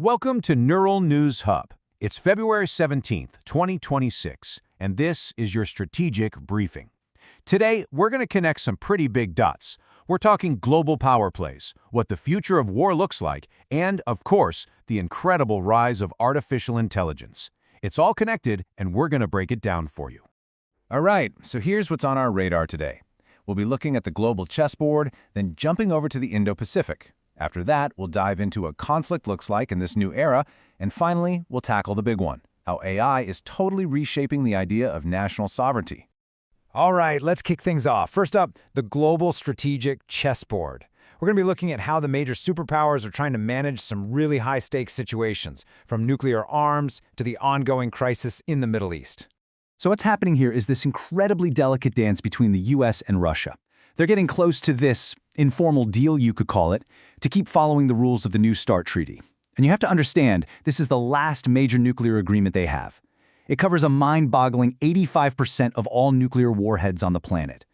Welcome to Neural News Hub. It's February 17th, 2026, and this is your strategic briefing. Today, we're going to connect some pretty big dots. We're talking global power plays, what the future of war looks like, and, of course, the incredible rise of artificial intelligence. It's all connected, and we're going to break it down for you. All right, so here's what's on our radar today. We'll be looking at the global chessboard, then jumping over to the Indo-Pacific. After that, we'll dive into what conflict looks like in this new era, and finally, we'll tackle the big one, how AI is totally reshaping the idea of national sovereignty. All right, let's kick things off. First up, the global strategic chessboard. We're going to be looking at how the major superpowers are trying to manage some really high-stakes situations, from nuclear arms to the ongoing crisis in the Middle East. So what's happening here is this incredibly delicate dance between the US and Russia. They're getting close to this informal deal, you could call it, to keep following the rules of the New START treaty. And you have to understand, this is the last major nuclear agreement they have. It covers a mind-boggling 85% of all nuclear warheads on the planet.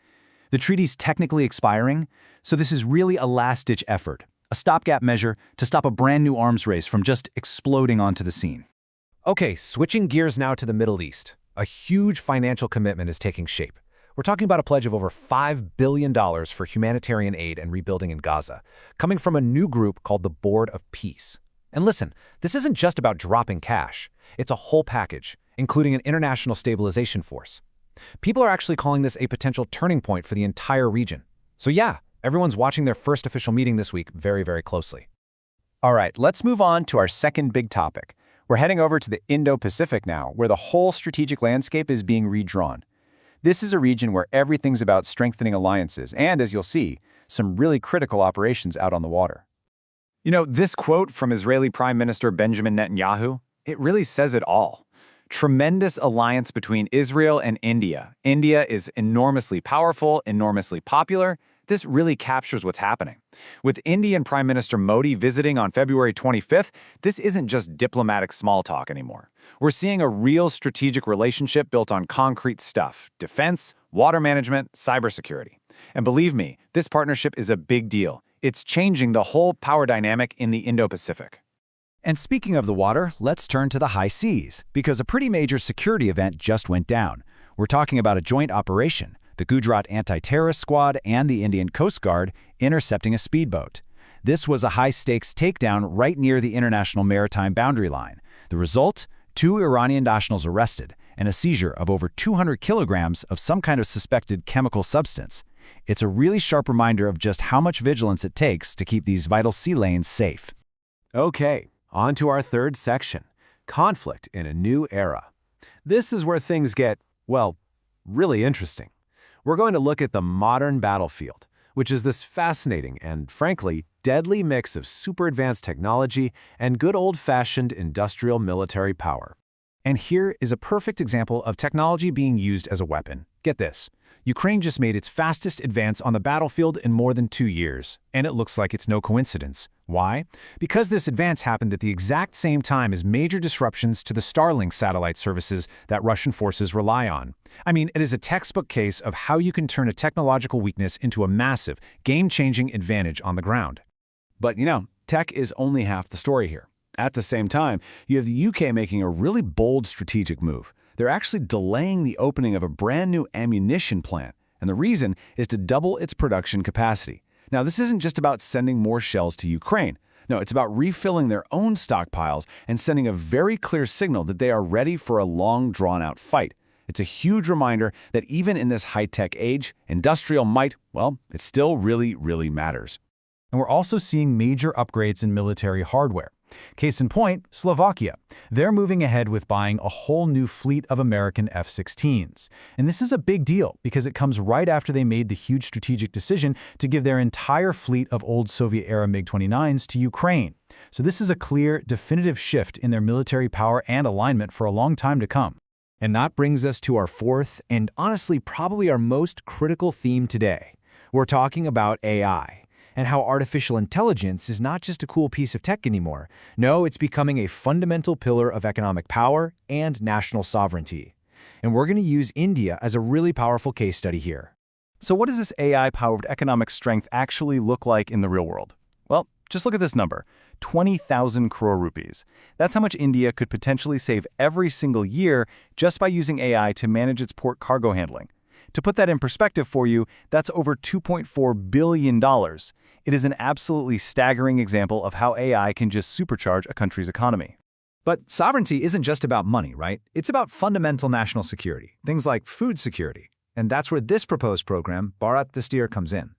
The treaty's technically expiring, so this is really a last-ditch effort, a stopgap measure to stop a brand new arms race from just exploding onto the scene. Okay, switching gears now to the Middle East. A huge financial commitment is taking shape. We're talking about a pledge of over $5 billion for humanitarian aid and rebuilding in Gaza, coming from a new group called the Board of Peace. And listen, this isn't just about dropping cash. It's a whole package, including an international stabilization force. People are actually calling this a potential turning point for the entire region. So yeah, everyone's watching their first official meeting this week very, very closely. All right, let's move on to our second big topic. We're heading over to the Indo-Pacific now, where the whole strategic landscape is being redrawn. This is a region where everything's about strengthening alliances and, as you'll see, some really critical operations out on the water. You know, this quote from Israeli Prime Minister Benjamin Netanyahu, it really says it all. Tremendous alliance between Israel and India. India is enormously powerful, enormously popular. This really captures what's happening. With Indian Prime Minister Modi visiting on February 25th, this isn't just diplomatic small talk anymore. We're seeing a real strategic relationship built on concrete stuff: defense, water management, cybersecurity. And believe me, this partnership is a big deal. It's changing the whole power dynamic in the Indo-Pacific. And speaking of the water, let's turn to the high seas, because a pretty major security event just went down. We're talking about a joint operation, the Gujarat Anti-Terrorist Squad and the Indian Coast Guard intercepting a speedboat. This was a high-stakes takedown right near the international maritime boundary line. The result? 2 Iranian nationals arrested and a seizure of over 200 kilograms of some kind of suspected chemical substance. It's a really sharp reminder of just how much vigilance it takes to keep these vital sea lanes safe. Okay, on to our third section, conflict in a new era. This is where things get, well, really interesting. We're going to look at the modern battlefield, which is this fascinating and, frankly, deadly mix of super advanced technology and good old-fashioned industrial military power. And here is a perfect example of technology being used as a weapon. Get this. Ukraine just made its fastest advance on the battlefield in more than 2 years, and it looks like it's no coincidence. Why? Because this advance happened at the exact same time as major disruptions to the Starlink satellite services that Russian forces rely on. I mean, it is a textbook case of how you can turn a technological weakness into a massive, game-changing advantage on the ground. But, tech is only half the story here. At the same time, you have the UK making a really bold strategic move. They're actually delaying the opening of a brand new ammunition plant, and the reason is to double its production capacity. Now, this isn't just about sending more shells to Ukraine. No, it's about refilling their own stockpiles and sending a very clear signal that they are ready for a long, drawn-out fight. It's a huge reminder that even in this high-tech age, industrial might, well, it still really, really matters. And we're also seeing major upgrades in military hardware. Case in point, Slovakia. They're moving ahead with buying a whole new fleet of American F-16s. And this is a big deal because it comes right after they made the huge strategic decision to give their entire fleet of old Soviet-era MiG-29s to Ukraine. So this is a clear, definitive shift in their military power and alignment for a long time to come. And that brings us to our fourth, and honestly probably our most critical theme today. We're talking about AI. And how artificial intelligence is not just a cool piece of tech anymore. No, it's becoming a fundamental pillar of economic power and national sovereignty. And we're going to use India as a really powerful case study here. So what does this AI-powered economic strength actually look like in the real world? Well, Just look at this number, 20,000 crore rupees. That's how much India could potentially save every single year just by using AI to manage its port cargo handling. To put that in perspective for you, that's over $2.4 billion. It is an absolutely staggering example of how AI can just supercharge a country's economy. But sovereignty isn't just about money, right? It's about fundamental national security, things like food security. And that's where this proposed program, Bharat-VISTAAR, comes in.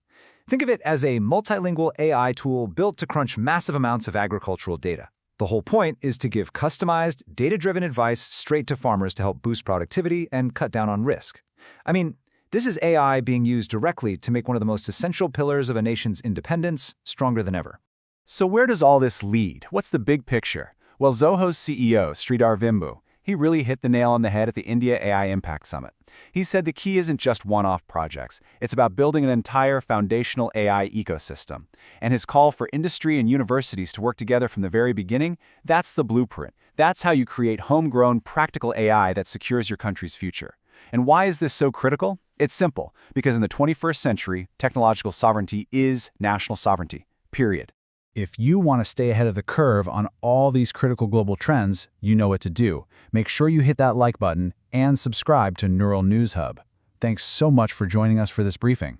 Think of it as a multilingual AI tool built to crunch massive amounts of agricultural data. The whole point is to give customized, data-driven advice straight to farmers to help boost productivity and cut down on risk. I mean, this is AI being used directly to make one of the most essential pillars of a nation's independence stronger than ever. So where does all this lead? What's the big picture? Well, Zoho's CEO, Sridhar Vembu, he really hit the nail on the head at the India AI Impact Summit. He said the key isn't just one-off projects. It's about building an entire foundational AI ecosystem. And his call for industry and universities to work together from the very beginning, that's the blueprint. That's how you create homegrown, practical AI that secures your country's future. And why is this so critical? It's simple, because in the 21st century, technological sovereignty is national sovereignty, period. If you want to stay ahead of the curve on all these critical global trends, you know what to do. Make sure you hit that like button and subscribe to Neural News Hub. Thanks so much for joining us for this briefing.